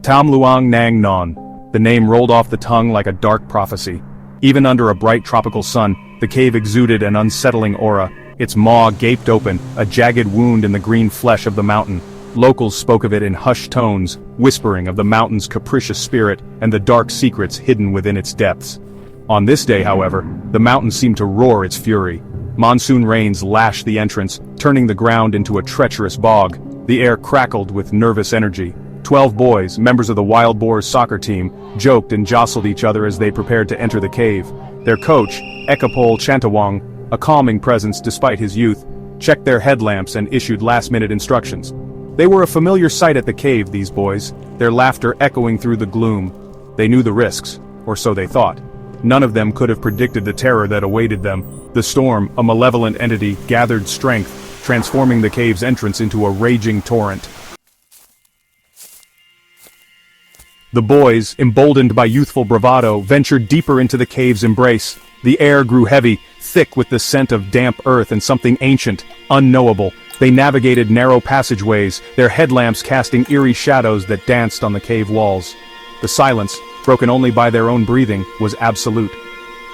Tam Luang Nang Non. The name rolled off the tongue like a dark prophecy. Even under a bright tropical sun, the cave exuded an unsettling aura. Its maw gaped open, a jagged wound in the green flesh of the mountain. Locals spoke of it in hushed tones, whispering of the mountain's capricious spirit and the dark secrets hidden within its depths. On this day, however, the mountain seemed to roar its fury. Monsoon rains lashed the entrance, turning the ground into a treacherous bog. The air crackled with nervous energy. 12 boys, members of the Wild Boars soccer team, joked and jostled each other as they prepared to enter the cave. Their coach, Ekapol Chantawang, a calming presence despite his youth, checked their headlamps and issued last-minute instructions. They were a familiar sight at the cave, these boys, their laughter echoing through the gloom. They knew the risks, or so they thought. None of them could have predicted the terror that awaited them. The storm, a malevolent entity, gathered strength, transforming the cave's entrance into a raging torrent. The boys, emboldened by youthful bravado, ventured deeper into the cave's embrace. The air grew heavy, thick with the scent of damp earth and something ancient, unknowable. They navigated narrow passageways, their headlamps casting eerie shadows that danced on the cave walls. The silence, broken only by their own breathing, was absolute.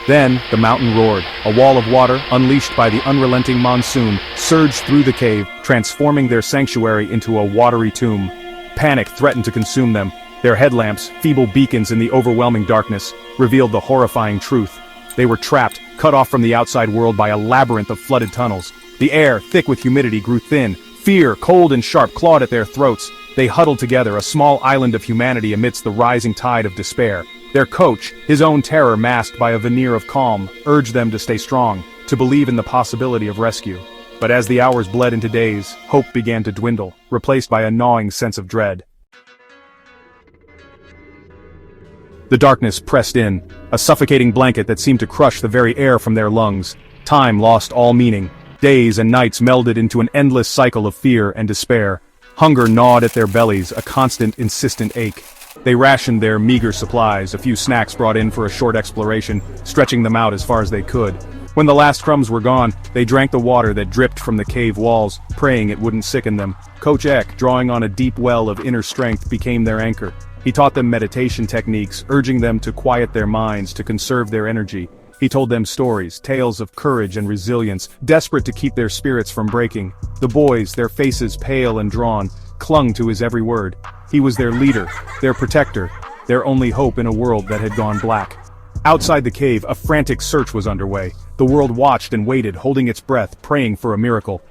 Then, the mountain roared. A wall of water, unleashed by the unrelenting monsoon, surged through the cave, transforming their sanctuary into a watery tomb. Panic threatened to consume them. Their headlamps, feeble beacons in the overwhelming darkness, revealed the horrifying truth. They were trapped, cut off from the outside world by a labyrinth of flooded tunnels. The air, thick with humidity, grew thin. Fear, cold and sharp, clawed at their throats. They huddled together, a small island of humanity amidst the rising tide of despair. Their coach, his own terror masked by a veneer of calm, urged them to stay strong, to believe in the possibility of rescue. But as the hours bled into days, hope began to dwindle, replaced by a gnawing sense of dread. The darkness pressed in, a suffocating blanket that seemed to crush the very air from their lungs. Time lost all meaning. Days and nights melded into an endless cycle of fear and despair. Hunger gnawed at their bellies, a constant, insistent ache. They rationed their meager supplies, a few snacks brought in for a short exploration, stretching them out as far as they could. When the last crumbs were gone, they drank the water that dripped from the cave walls, praying it wouldn't sicken them. Coach Ek, drawing on a deep well of inner strength, became their anchor. He taught them meditation techniques, urging them to quiet their minds, to conserve their energy. He told them stories, tales of courage and resilience, desperate to keep their spirits from breaking. The boys, their faces pale and drawn, clung to his every word. He was their leader, their protector, their only hope in a world that had gone black. Outside the cave, a frantic search was underway. The world watched and waited, holding its breath, praying for a miracle.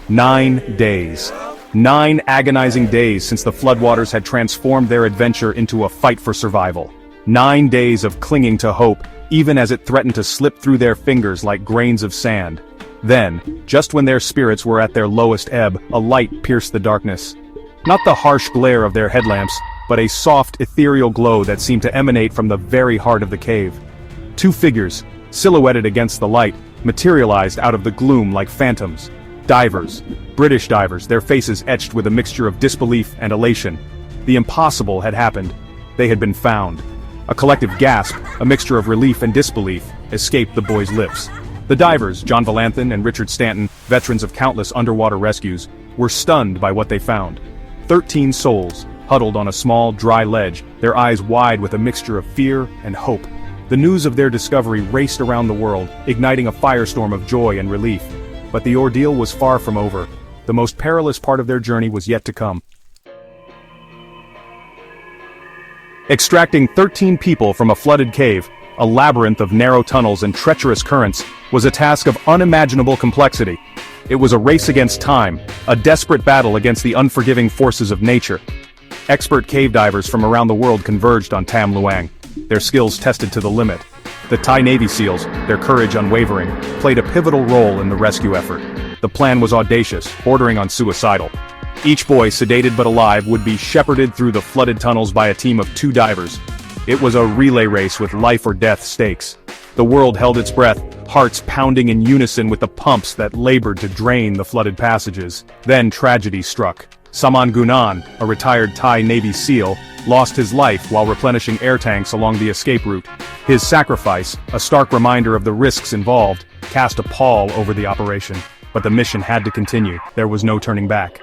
9 days. 9 agonizing days since the floodwaters had transformed their adventure into a fight for survival. 9 days of clinging to hope, even as it threatened to slip through their fingers like grains of sand. Then, just when their spirits were at their lowest ebb, a light pierced the darkness. Not the harsh glare of their headlamps, but a soft, ethereal glow that seemed to emanate from the very heart of the cave. 2 figures, silhouetted against the light, materialized out of the gloom like phantoms. Divers. British divers, their faces etched with a mixture of disbelief and elation. The impossible had happened. They had been found. A collective gasp, a mixture of relief and disbelief, escaped the boys' lips. The divers, John Valanthan and Richard Stanton, veterans of countless underwater rescues, were stunned by what they found. 13 souls, huddled on a small, dry ledge, their eyes wide with a mixture of fear and hope. The news of their discovery raced around the world, igniting a firestorm of joy and relief. But the ordeal was far from over. The most perilous part of their journey was yet to come. Extracting 13 people from a flooded cave, a labyrinth of narrow tunnels and treacherous currents, was a task of unimaginable complexity. It was a race against time, a desperate battle against the unforgiving forces of nature. Expert cave divers from around the world converged on Tam Luang, their skills tested to the limit. The Thai Navy SEALs, their courage unwavering, played a pivotal role in the rescue effort. The plan was audacious, bordering on suicidal. Each boy, sedated but alive, would be shepherded through the flooded tunnels by a team of 2 divers. It was a relay race with life-or-death stakes. The world held its breath, hearts pounding in unison with the pumps that labored to drain the flooded passages. Then tragedy struck. Saman Gunan, a retired Thai Navy SEAL, lost his life while replenishing air tanks along the escape route. His sacrifice, a stark reminder of the risks involved, cast a pall over the operation. But the mission had to continue. There was no turning back.